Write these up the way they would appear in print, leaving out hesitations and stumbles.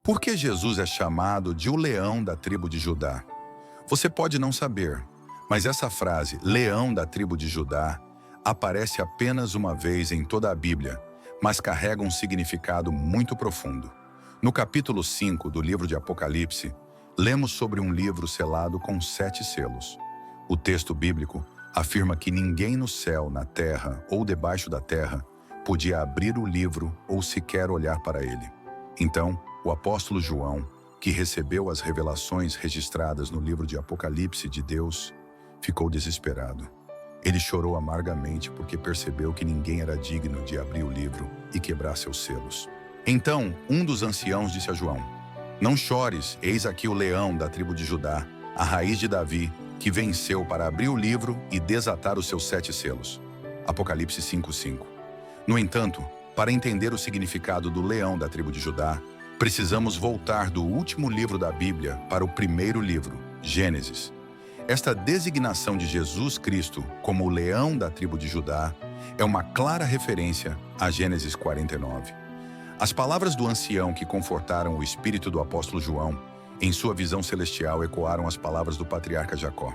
Por que Jesus é chamado de o leão da tribo de Judá? Você pode não saber, mas essa frase, leão da tribo de Judá, aparece apenas uma vez em toda a Bíblia, mas carrega um significado muito profundo. No capítulo 5 do livro de Apocalipse, lemos sobre um livro selado com 7 selos. O texto bíblico afirma que ninguém no céu, na terra ou debaixo da terra podia abrir o livro ou sequer olhar para ele. Então, o apóstolo João, que recebeu as revelações registradas no livro de Apocalipse de Deus, ficou desesperado. Ele chorou amargamente porque percebeu que ninguém era digno de abrir o livro e quebrar seus selos. Então, um dos anciãos disse a João: "Não chores, eis aqui o leão da tribo de Judá, a raiz de Davi, que venceu para abrir o livro e desatar os seus 7 selos." Apocalipse 5:5. No entanto, para entender o significado do leão da tribo de Judá, precisamos voltar do último livro da Bíblia para o primeiro livro, Gênesis. Esta designação de Jesus Cristo como o leão da tribo de Judá é uma clara referência a Gênesis 49. As palavras do ancião que confortaram o espírito do apóstolo João, em sua visão celestial, ecoaram as palavras do patriarca Jacó.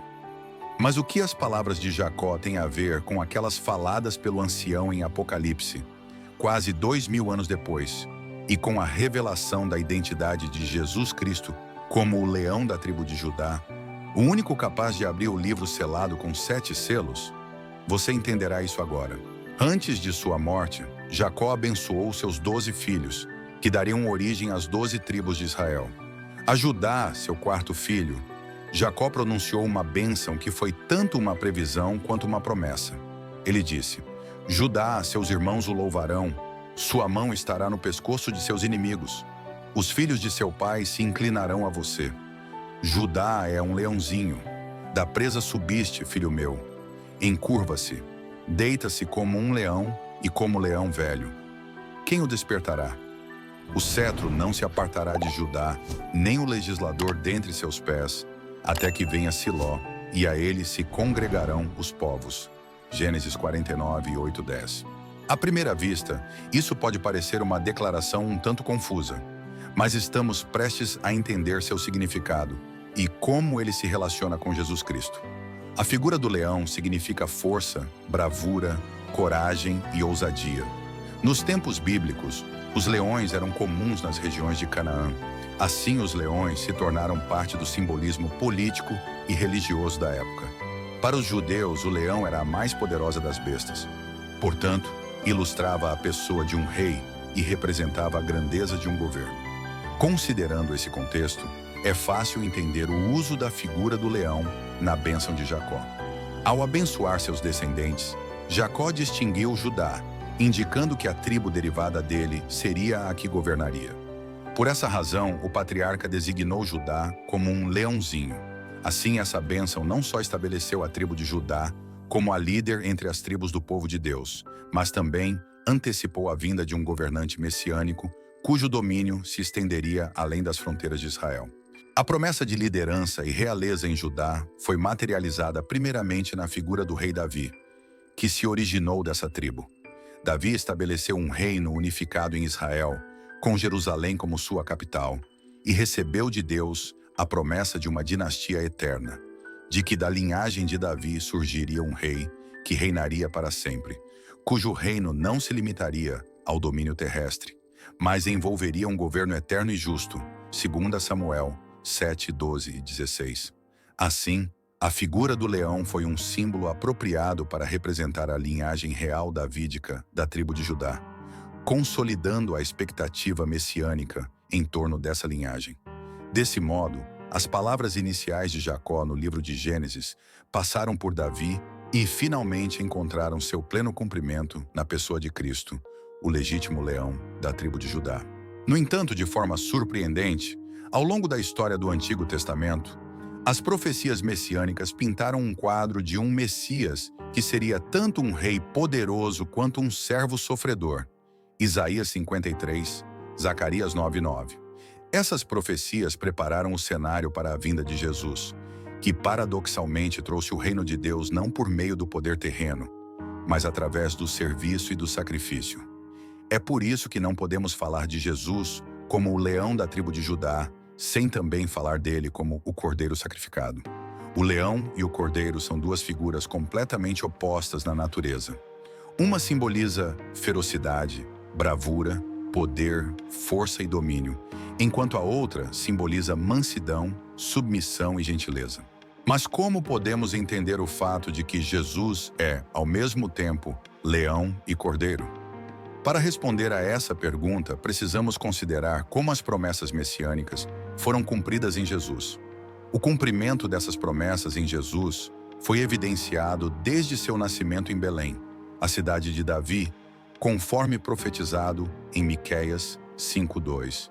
Mas o que as palavras de Jacó têm a ver com aquelas faladas pelo ancião em Apocalipse, quase 2000 anos depois, e com a revelação da identidade de Jesus Cristo como o leão da tribo de Judá, o único capaz de abrir o livro selado com 7 selos? Você entenderá isso agora. Antes de sua morte, Jacó abençoou seus 12 filhos, que dariam origem às 12 tribos de Israel. A Judá, seu 4º filho, Jacó pronunciou uma bênção que foi tanto uma previsão quanto uma promessa. Ele disse: "Judá, seus irmãos o louvarão, sua mão estará no pescoço de seus inimigos. Os filhos de seu pai se inclinarão a você. Judá é um leãozinho. Da presa subiste, filho meu. Encurva-se, deita-se como um leão e como leão velho. Quem o despertará? O cetro não se apartará de Judá, nem o legislador dentre seus pés, até que venha Siló, e a ele se congregarão os povos." Gênesis 49, 8, 10. À primeira vista, isso pode parecer uma declaração um tanto confusa, mas estamos prestes a entender seu significado e como ele se relaciona com Jesus Cristo. A figura do leão significa força, bravura, coragem e ousadia. Nos tempos bíblicos, os leões eram comuns nas regiões de Canaã. Assim, os leões se tornaram parte do simbolismo político e religioso da época. Para os judeus, o leão era a mais poderosa das bestas. Portanto, ilustrava a pessoa de um rei e representava a grandeza de um governo. Considerando esse contexto, é fácil entender o uso da figura do leão na bênção de Jacó. Ao abençoar seus descendentes, Jacó distinguiu Judá, indicando que a tribo derivada dele seria a que governaria. Por essa razão, o patriarca designou Judá como um leãozinho. Assim, essa bênção não só estabeleceu a tribo de Judá como a líder entre as tribos do povo de Deus, mas também antecipou a vinda de um governante messiânico, cujo domínio se estenderia além das fronteiras de Israel. A promessa de liderança e realeza em Judá foi materializada primeiramente na figura do rei Davi, que se originou dessa tribo. Davi estabeleceu um reino unificado em Israel, com Jerusalém como sua capital, e recebeu de Deus a promessa de uma dinastia eterna, de que da linhagem de Davi surgiria um rei que reinaria para sempre, cujo reino não se limitaria ao domínio terrestre, mas envolveria um governo eterno e justo, segundo Samuel 7, 12 e 16. Assim, a figura do leão foi um símbolo apropriado para representar a linhagem real davídica da tribo de Judá, consolidando a expectativa messiânica em torno dessa linhagem. Desse modo, as palavras iniciais de Jacó no livro de Gênesis passaram por Davi e finalmente encontraram seu pleno cumprimento na pessoa de Cristo, o legítimo leão da tribo de Judá. No entanto, de forma surpreendente, ao longo da história do Antigo Testamento, as profecias messiânicas pintaram um quadro de um Messias que seria tanto um rei poderoso quanto um servo sofredor. Isaías 53, Zacarias 9:9. Essas profecias prepararam o cenário para a vinda de Jesus, que paradoxalmente trouxe o reino de Deus não por meio do poder terreno, mas através do serviço e do sacrifício. É por isso que não podemos falar de Jesus como o leão da tribo de Judá, sem também falar dele como o cordeiro sacrificado. O leão e o cordeiro são duas figuras completamente opostas na natureza. Uma simboliza ferocidade, bravura, poder, força e domínio, enquanto a outra simboliza mansidão, submissão e gentileza. Mas como podemos entender o fato de que Jesus é, ao mesmo tempo, leão e cordeiro? Para responder a essa pergunta, precisamos considerar como as promessas messiânicas foram cumpridas em Jesus. O cumprimento dessas promessas em Jesus foi evidenciado desde seu nascimento em Belém, a cidade de Davi, conforme profetizado em Miqueias 5:2.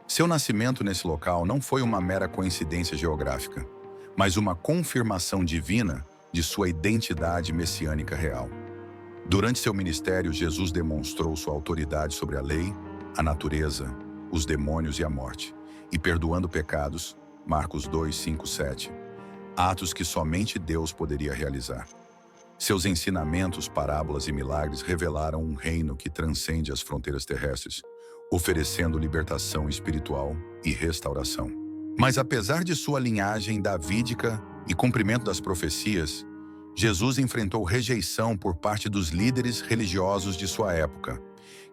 Seu nascimento nesse local não foi uma mera coincidência geográfica, mas uma confirmação divina de sua identidade messiânica real. Durante seu ministério, Jesus demonstrou sua autoridade sobre a lei, a natureza, os demônios e a morte, e perdoando pecados, Marcos 2:5-7, atos que somente Deus poderia realizar. Seus ensinamentos, parábolas e milagres revelaram um reino que transcende as fronteiras terrestres, oferecendo libertação espiritual e restauração. Mas apesar de sua linhagem davídica e cumprimento das profecias, Jesus enfrentou rejeição por parte dos líderes religiosos de sua época,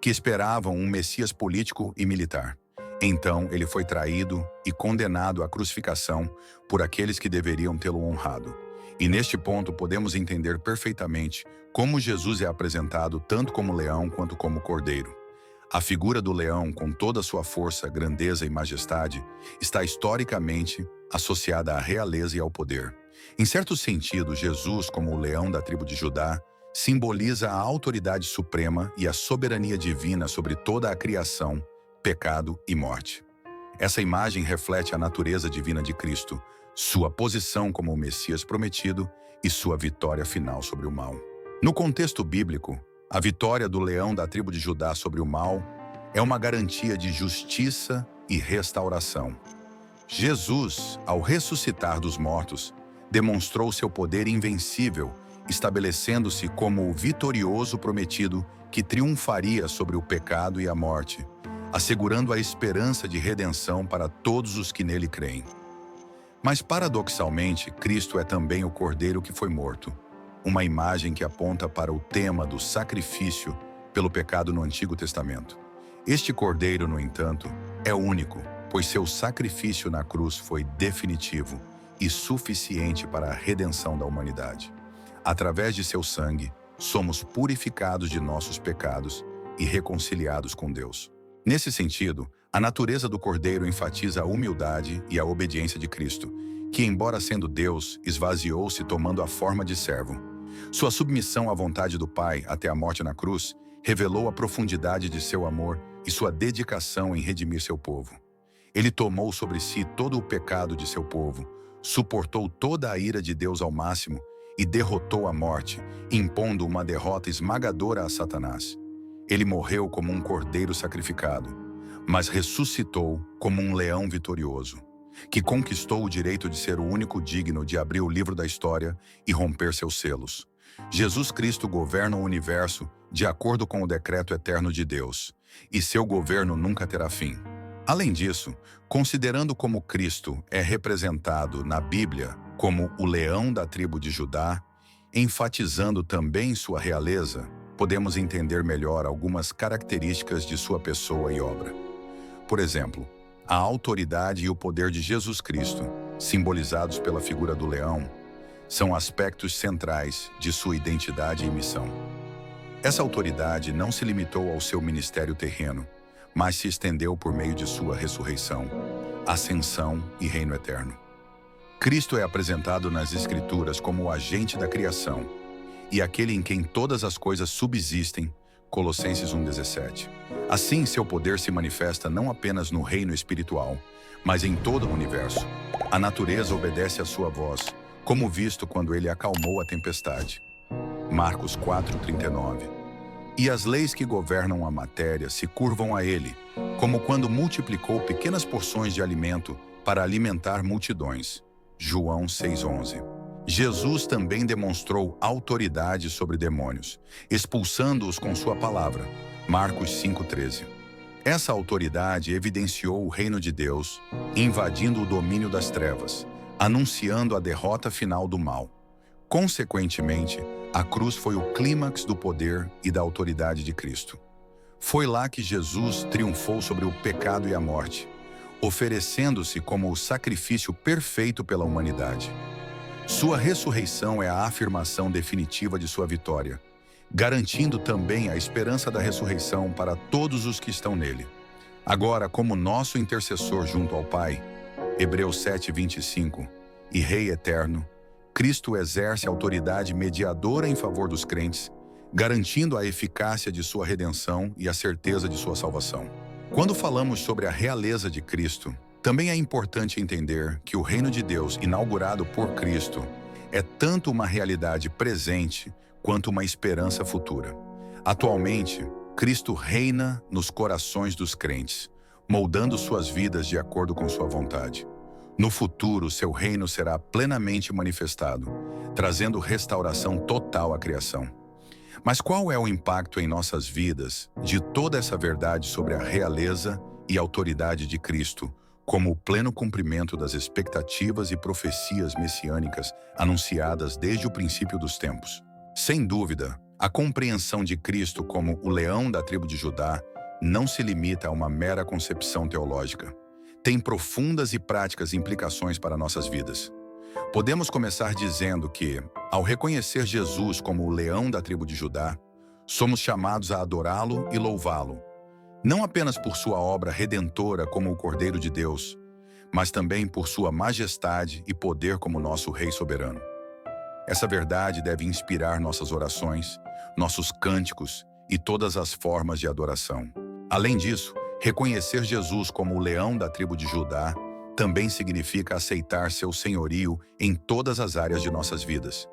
que esperavam um Messias político e militar. Então, ele foi traído e condenado à crucificação por aqueles que deveriam tê-lo honrado. E neste ponto podemos entender perfeitamente como Jesus é apresentado tanto como leão quanto como cordeiro. A figura do leão, com toda a sua força, grandeza e majestade, está historicamente associada à realeza e ao poder. Em certo sentido, Jesus, como o leão da tribo de Judá, simboliza a autoridade suprema e a soberania divina sobre toda a criação, pecado e morte. Essa imagem reflete a natureza divina de Cristo, sua posição como o Messias prometido e sua vitória final sobre o mal. No contexto bíblico, a vitória do leão da tribo de Judá sobre o mal é uma garantia de justiça e restauração. Jesus, ao ressuscitar dos mortos, demonstrou seu poder invencível, estabelecendo-se como o vitorioso prometido que triunfaria sobre o pecado e a morte, assegurando a esperança de redenção para todos os que nele creem. Mas, paradoxalmente, Cristo é também o Cordeiro que foi morto, uma imagem que aponta para o tema do sacrifício pelo pecado no Antigo Testamento. Este Cordeiro, no entanto, é único, pois seu sacrifício na cruz foi definitivo e suficiente para a redenção da humanidade. Através de seu sangue, somos purificados de nossos pecados e reconciliados com Deus. Nesse sentido, a natureza do Cordeiro enfatiza a humildade e a obediência de Cristo, que, embora sendo Deus, esvaziou-se tomando a forma de servo. Sua submissão à vontade do Pai até a morte na cruz revelou a profundidade de seu amor e sua dedicação em redimir seu povo. Ele tomou sobre si todo o pecado de seu povo, suportou toda a ira de Deus ao máximo e derrotou a morte, impondo uma derrota esmagadora a Satanás. Ele morreu como um cordeiro sacrificado, mas ressuscitou como um leão vitorioso, que conquistou o direito de ser o único digno de abrir o livro da história e romper seus selos. Jesus Cristo governa o universo de acordo com o decreto eterno de Deus, e seu governo nunca terá fim. Além disso, considerando como Cristo é representado na Bíblia como o leão da tribo de Judá, enfatizando também sua realeza, podemos entender melhor algumas características de sua pessoa e obra. Por exemplo, a autoridade e o poder de Jesus Cristo, simbolizados pela figura do leão, são aspectos centrais de sua identidade e missão. Essa autoridade não se limitou ao seu ministério terreno, mas se estendeu por meio de sua ressurreição, ascensão e reino eterno. Cristo é apresentado nas Escrituras como o agente da criação e aquele em quem todas as coisas subsistem, Colossenses 1:17. Assim, seu poder se manifesta não apenas no reino espiritual, mas em todo o universo. A natureza obedece à sua voz, como visto quando ele acalmou a tempestade. Marcos 4:39. E as leis que governam a matéria se curvam a ele, como quando multiplicou pequenas porções de alimento para alimentar multidões. João 6:11. Jesus também demonstrou autoridade sobre demônios, expulsando-os com sua palavra. Marcos 5:13. Essa autoridade evidenciou o reino de Deus, invadindo o domínio das trevas, anunciando a derrota final do mal. Consequentemente, a cruz foi o clímax do poder e da autoridade de Cristo. Foi lá que Jesus triunfou sobre o pecado e a morte, oferecendo-se como o sacrifício perfeito pela humanidade. Sua ressurreição é a afirmação definitiva de sua vitória, garantindo também a esperança da ressurreição para todos os que estão nele. Agora, como nosso intercessor junto ao Pai, Hebreus 7:25, e Rei eterno, Cristo exerce autoridade mediadora em favor dos crentes, garantindo a eficácia de sua redenção e a certeza de sua salvação. Quando falamos sobre a realeza de Cristo, também é importante entender que o reino de Deus inaugurado por Cristo é tanto uma realidade presente quanto uma esperança futura. Atualmente, Cristo reina nos corações dos crentes, moldando suas vidas de acordo com sua vontade. No futuro, seu reino será plenamente manifestado, trazendo restauração total à criação. Mas qual é o impacto em nossas vidas de toda essa verdade sobre a realeza e autoridade de Cristo, como o pleno cumprimento das expectativas e profecias messiânicas anunciadas desde o princípio dos tempos? Sem dúvida, a compreensão de Cristo como o leão da tribo de Judá não se limita a uma mera concepção teológica. Tem profundas e práticas implicações para nossas vidas. Podemos começar dizendo que, ao reconhecer Jesus como o leão da tribo de Judá, somos chamados a adorá-lo e louvá-lo, não apenas por sua obra redentora como o Cordeiro de Deus, mas também por sua majestade e poder como nosso Rei soberano. Essa verdade deve inspirar nossas orações, nossos cânticos e todas as formas de adoração. Além disso, reconhecer Jesus como o leão da tribo de Judá também significa aceitar seu senhorio em todas as áreas de nossas vidas.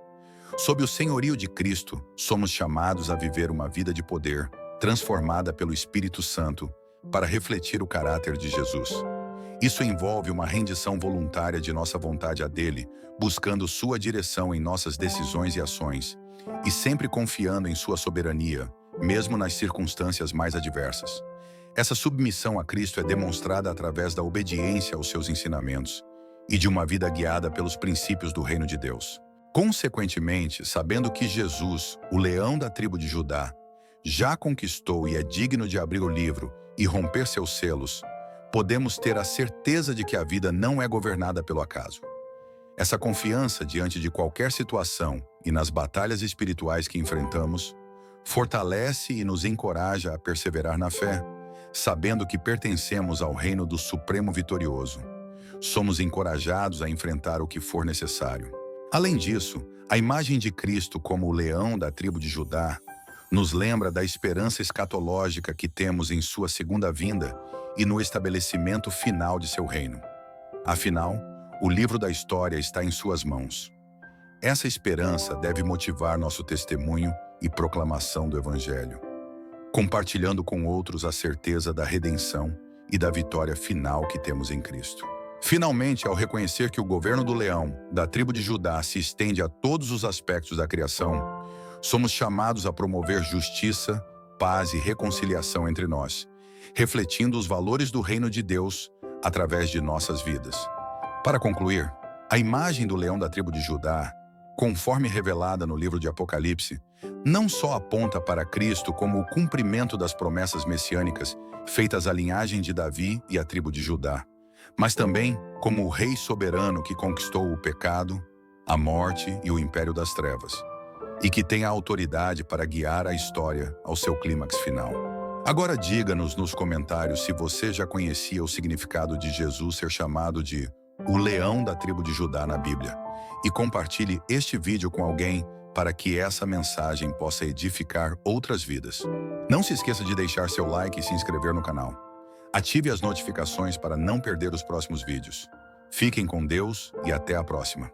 Sob o senhorio de Cristo, somos chamados a viver uma vida de poder, transformada pelo Espírito Santo, para refletir o caráter de Jesus. Isso envolve uma rendição voluntária de nossa vontade a dele, buscando sua direção em nossas decisões e ações, e sempre confiando em sua soberania, mesmo nas circunstâncias mais adversas. Essa submissão a Cristo é demonstrada através da obediência aos seus ensinamentos e de uma vida guiada pelos princípios do reino de Deus. Consequentemente, sabendo que Jesus, o leão da tribo de Judá, já conquistou e é digno de abrir o livro e romper seus selos, podemos ter a certeza de que a vida não é governada pelo acaso. Essa confiança diante de qualquer situação e nas batalhas espirituais que enfrentamos, fortalece e nos encoraja a perseverar na fé, sabendo que pertencemos ao reino do Supremo Vitorioso. Somos encorajados a enfrentar o que for necessário. Além disso, a imagem de Cristo como o leão da tribo de Judá nos lembra da esperança escatológica que temos em sua segunda vinda e no estabelecimento final de seu reino. Afinal, o livro da história está em suas mãos. Essa esperança deve motivar nosso testemunho e proclamação do Evangelho, compartilhando com outros a certeza da redenção e da vitória final que temos em Cristo. Finalmente, ao reconhecer que o governo do leão, da tribo de Judá, se estende a todos os aspectos da criação, somos chamados a promover justiça, paz e reconciliação entre nós, refletindo os valores do reino de Deus através de nossas vidas. Para concluir, a imagem do leão da tribo de Judá, conforme revelada no livro de Apocalipse, não só aponta para Cristo como o cumprimento das promessas messiânicas feitas à linhagem de Davi e à tribo de Judá, mas também como o Rei soberano que conquistou o pecado, a morte e o império das trevas, e que tem a autoridade para guiar a história ao seu clímax final. Agora diga-nos nos comentários se você já conhecia o significado de Jesus ser chamado de o leão da tribo de Judá na Bíblia, e compartilhe este vídeo com alguém para que essa mensagem possa edificar outras vidas. Não se esqueça de deixar seu like e se inscrever no canal. Ative as notificações para não perder os próximos vídeos. Fiquem com Deus e até a próxima.